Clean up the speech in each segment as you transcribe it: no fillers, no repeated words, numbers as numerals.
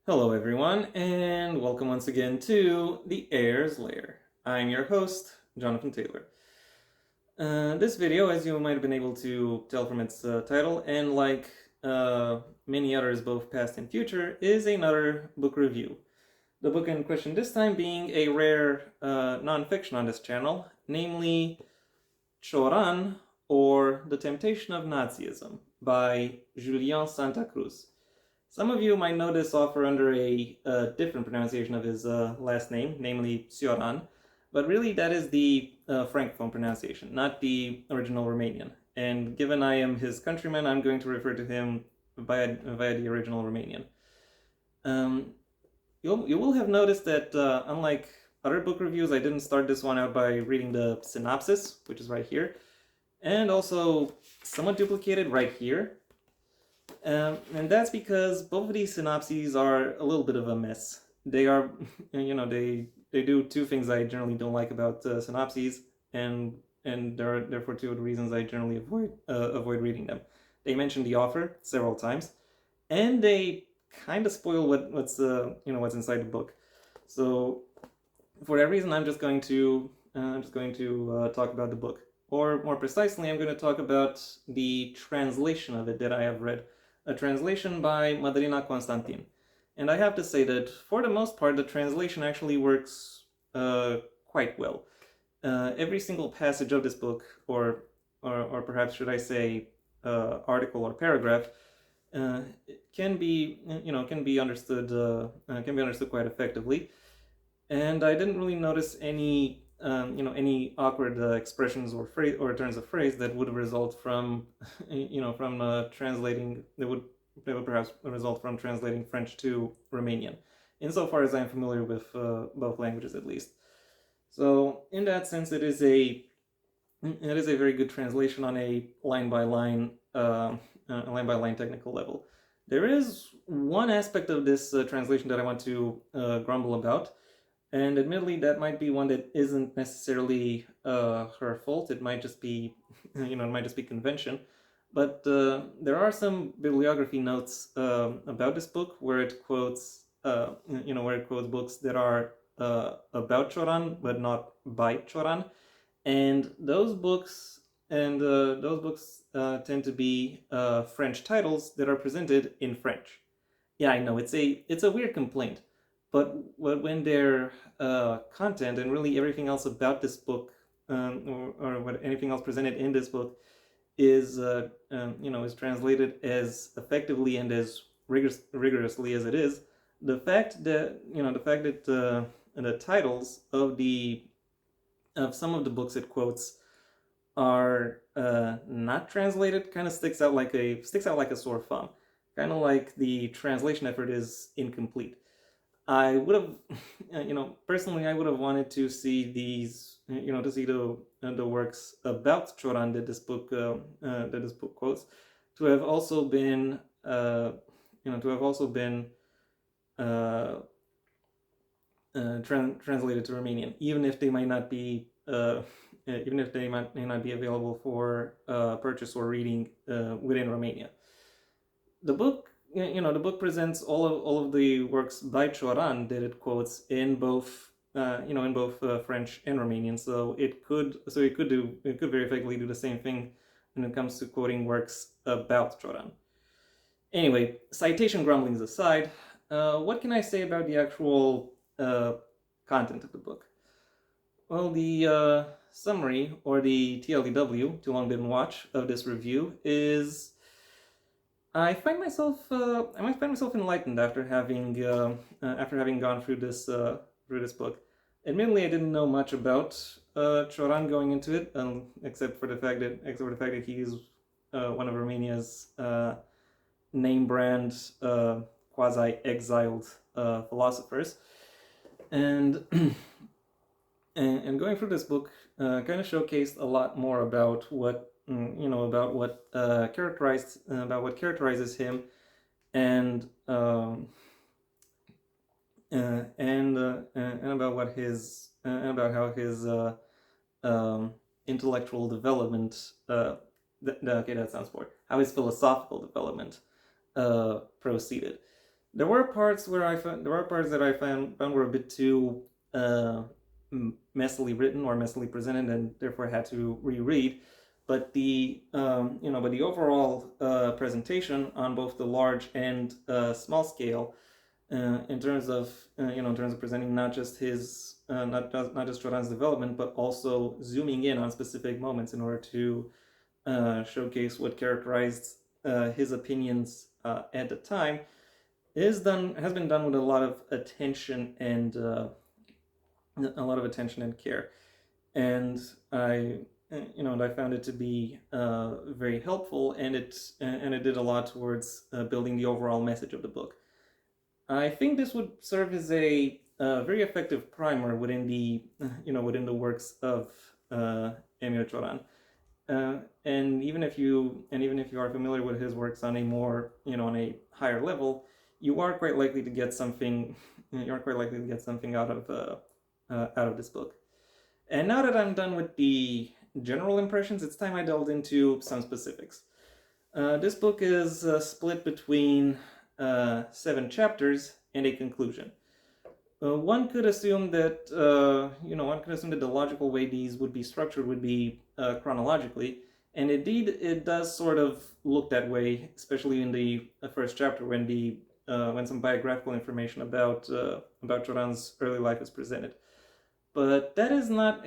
Hello everyone, and welcome once again to the Heir's Lair. I'm your host, Jonathan Taylor. This video, as you might have been able to tell from its title, and like many others both past and future, is another book review. The book in question this time being a rare non-fiction on this channel, namely Cioran, or The Temptation of Nazism, by Julien Santa Cruz. Some of you might know this author under a different pronunciation of his last name, namely Cioran, but really that is the Francophone pronunciation, not the original Romanian. And given I am his countryman, I'm going to refer to him via the original Romanian. Um, you will have noticed that unlike other book reviews, I didn't start this one out by reading the synopsis, which is right here, and also somewhat duplicated right here. And that's because both of these synopses are a little bit of a mess. They are, they do two things I generally don't like about synopses, and there are therefore two of the reasons I generally avoid reading them. They mention the author several times, and they kind of spoil what's inside the book. So for that reason, I'm just going to talk about the book, or more precisely, I'm going to talk about the translation of it that I have read, a translation by Madalina Constantin. And I have to say that for the most part, the translation actually works quite well. Every single passage of this book, or perhaps should I say, article or paragraph, can be understood quite effectively. And I didn't really notice any awkward expressions or turns of phrase that would result from from translating that would perhaps result from translating French to Romanian, insofar as I'm familiar with both languages at least. So in that sense, it is a very good translation on a line by line technical level. There is one aspect of this translation that I want to grumble about, and admittedly, that might be one that isn't necessarily her fault. It might just be, it might just be convention. But there are some bibliography notes about this book where it quotes, where it quotes books that are about Cioran but not by Cioran, and those books tend to be French titles that are presented in French. Yeah, I know it's a weird complaint, but when their content and really everything else about this book, or what anything else presented in this book is translated as effectively and as rigorously as it is, the titles of some of the books it quotes are not translated kind of sticks out like a sore thumb, kind of like the translation effort is incomplete. I would have, personally, I would have wanted to see to see the works about Cioran that this book quotes, to have also been, to have also been uh, translated to Romanian, even if they might not be, even if they may not be available for purchase or reading within Romania. The book, the book presents all of the works by Cioran that it quotes in both, French and Romanian. So it could very effectively do the same thing when it comes to quoting works about Cioran. Anyway, citation grumblings aside, what can I say about the actual content of the book? Well, the summary, or the TLDW, Too Long Didn't Watch, of this review is I might find myself enlightened after having gone through this book. Admittedly, I didn't know much about Cioran going into it, except for the fact that he is one of Romania's name brand quasi exiled philosophers, and and going through this book kind of showcased a lot more about about what characterizes him, and about what his about how his intellectual development okay, that sounds bored, how his philosophical development proceeded. There were parts where there were parts that I found were a bit too uh, messily written or messily presented, and therefore had to reread. But but the overall presentation on both the large and small scale, in terms of in terms of presenting not just his not just Cioran's development, but also zooming in on specific moments in order to showcase what characterized his opinions at the time, has been done with a lot of attention and care. And I and I found it to be very helpful, and it did a lot towards building the overall message of the book. I think this would serve as a very effective primer within the within the works of Emil Cioran. And even if you are familiar with his works on a more on a higher level, you are quite likely to get something. You are quite likely to get something out of this book. And now that I'm done with the general impressions, it's time I delved into some specifics. This book is split between 7 chapters and a conclusion. One could assume that the logical way these would be structured would be chronologically, and indeed it does sort of look that way, especially in the first chapter when some biographical information about Cioran's early life is presented. But that is not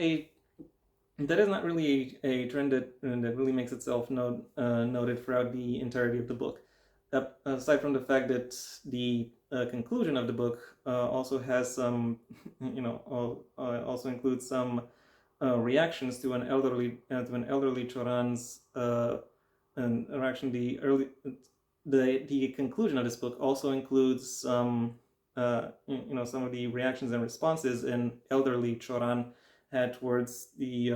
really a trend that really makes itself noted throughout the entirety of the book. Aside from the fact that the conclusion of the book also has some, also includes some reactions to an elderly Cioran's and reaction. The conclusion of this book also includes some some of the reactions and responses an elderly Cioran had towards the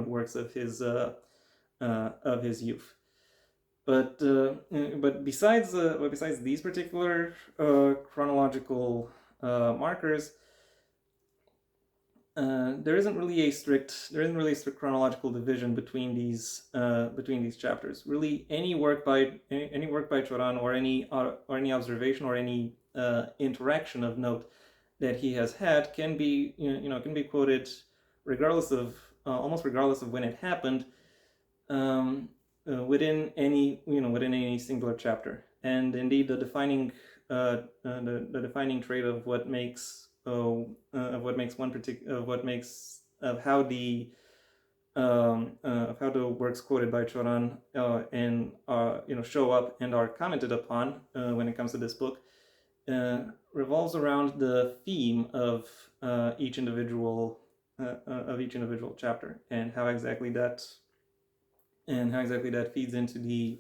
works of his youth. But besides these particular chronological markers, there isn't really a strict chronological division between these chapters. Really, any work by Cioran, or any observation or any interaction of note that he has had can be quoted regardless of almost regardless of when it happened, within any singular chapter. And indeed, the defining trait of what makes one particular of how the works quoted by Cioran and show up and are commented upon when it comes to this book revolves around the theme of each individual chapter, and how exactly that feeds into the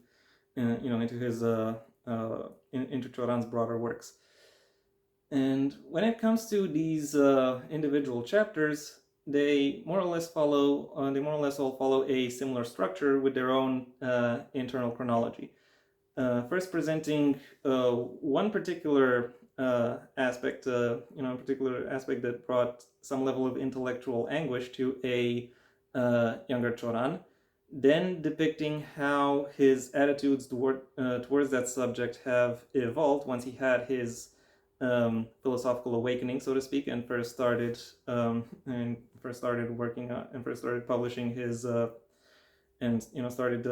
into his into Cioran's broader works. And when it comes to these individual chapters, they more or less all follow a similar structure with their own internal chronology. First presenting one particular aspect that brought some level of intellectual anguish to a younger Cioran, then depicting how his attitudes towards that subject have evolved once he had his philosophical awakening, so to speak, and first started publishing his and started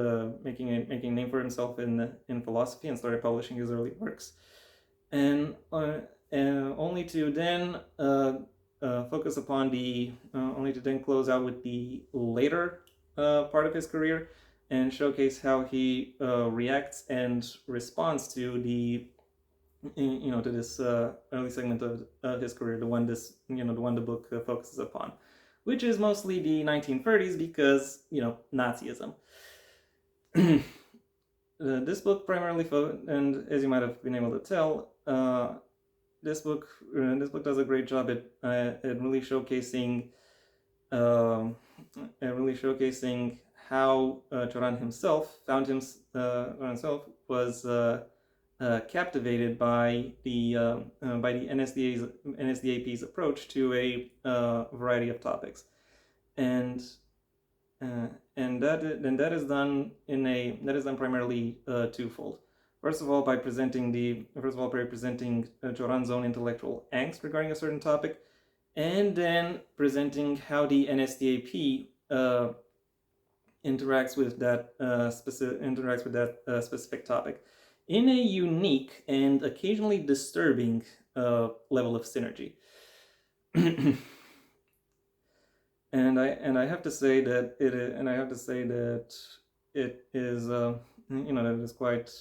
making a name for himself in philosophy, and started publishing his early works, and only to then focus upon only to then close out with the later part of his career, and showcase how he reacts and responds to to this early segment of his career, the one the book focuses upon, which is mostly the 1930s, because Nazism. This book primarily, and as you might have been able to tell, this book does a great job at really showcasing how Cioran himself was captivated by the NSDAP's approach to a variety of topics, and that is done primarily twofold. First of all, by presenting Cioran's own intellectual angst regarding a certain topic, and then presenting how the NSDAP interacts with that specific topic in a unique and occasionally disturbing level of synergy. and I have to say that it is that it is quite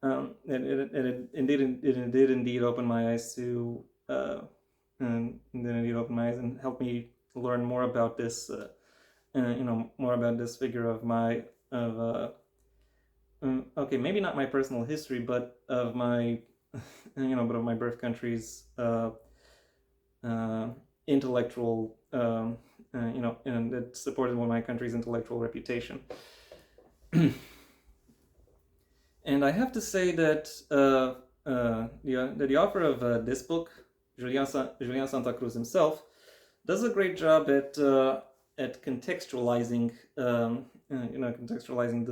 it did indeed open my eyes to and help me learn more about this more about this figure of okay, maybe not my personal history, but of my but of my birth country's intellectual and it supported my country's intellectual reputation. And I have to say that the author of this book, Julian Santa Cruz himself, does a great job at contextualizing contextualizing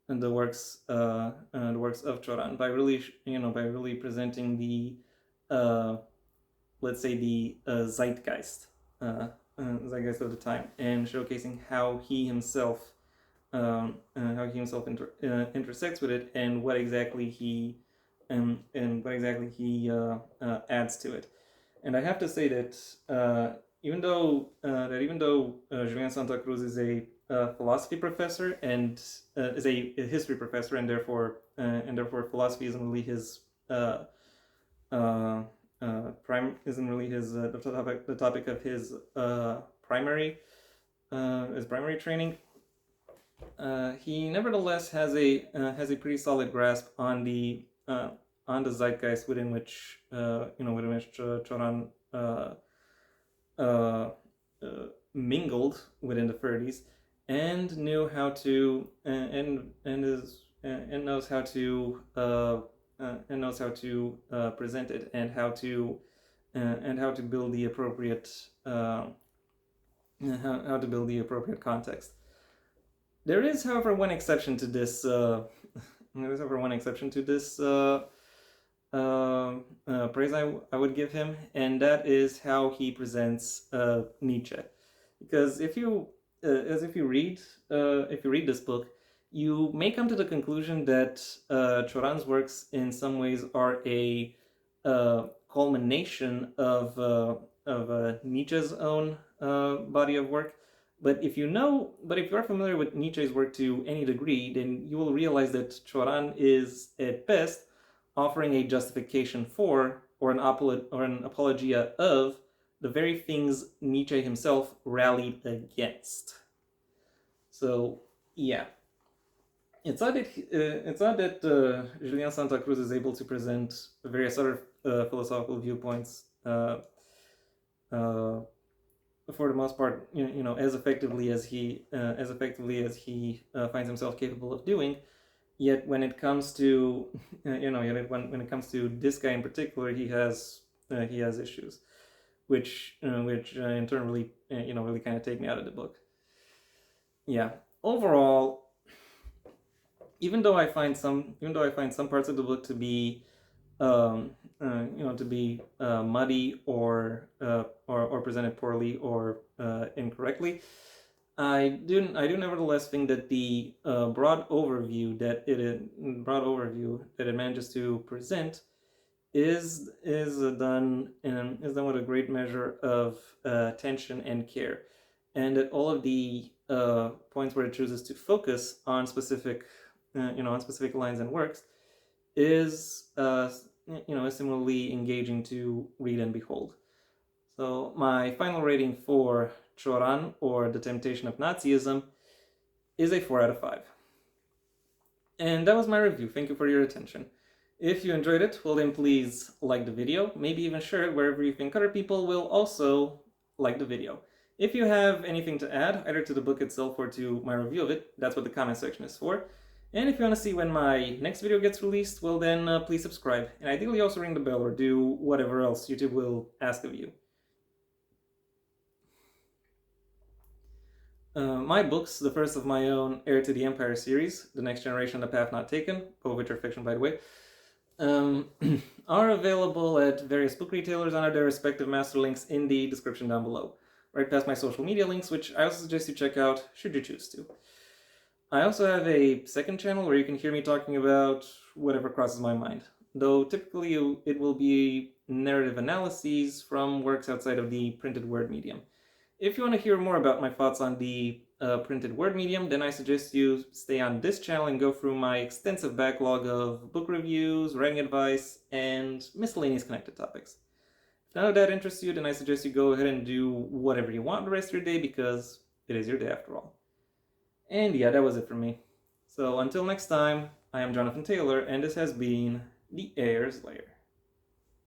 the works of Cioran by really presenting the let's say the zeitgeist of the time, and showcasing how he himself intersects with it, and what exactly he adds to it. And I have to say that even though Julian Santa Cruz is a philosophy professor and is a history professor, and therefore philosophy isn't really his the topic of his primary training. He nevertheless has a pretty solid grasp on the zeitgeist within which Cioran mingled within the 30s, and knew how to knows how to present it, and how to build the appropriate context. There is, however, one exception to this. Praise I would give him, and that is how he presents Nietzsche. Because if you read this book, you may come to the conclusion that Cioran's works in some ways are a culmination of Nietzsche's own body of work. But if you are familiar with Nietzsche's work to any degree, then you will realize that Cioran is at best offering a justification for, or an apologia of, the very things Nietzsche himself rallied against. So yeah, it's odd that Julian Santa Cruz is able to present various other philosophical viewpoints for the most part, as effectively as he finds himself capable of doing. Yet when it comes to when it comes to this guy in particular, he has issues, which in turn really really kind of take me out of the book. Yeah, overall, even though I find some parts of the book to be muddy or presented poorly or incorrectly, I do nevertheless think that the broad overview that it manages to present is done with a great measure of attention and care, and that all of the points where it chooses to focus on specific lines and works is similarly engaging to read and behold. So my final rating for Cioran, or The Temptation of Nazism, is a 4 out of 5. And that was my review. Thank you for your attention. If you enjoyed it, well then please like the video, maybe even share it wherever you think other people will also like the video. If you have anything to add, either to the book itself or to my review of it, that's what the comment section is for. And if you want to see when my next video gets released, well then please subscribe, and ideally also ring the bell or do whatever else YouTube will ask of you. My books, the first of my own Heir to the Empire series, The Next Generation, The Path Not Taken, both of which are fiction, by the way, um, are available at various book retailers under their respective master links in the description down below, right past my social media links, which I also suggest you check out should you choose to. I also have a second channel where you can hear me talking about whatever crosses my mind, though typically it will be narrative analyses from works outside of the printed word medium. If you want to hear more about my thoughts on the printed word medium, then I suggest you stay on this channel and go through my extensive backlog of book reviews, writing advice, and miscellaneous connected topics. If none of that interests you, then I suggest you go ahead and do whatever you want the rest of your day, because it is your day after all. And yeah, that was it for me. So until next time, I am Jonathan Taylor, and this has been the Heir's Lair.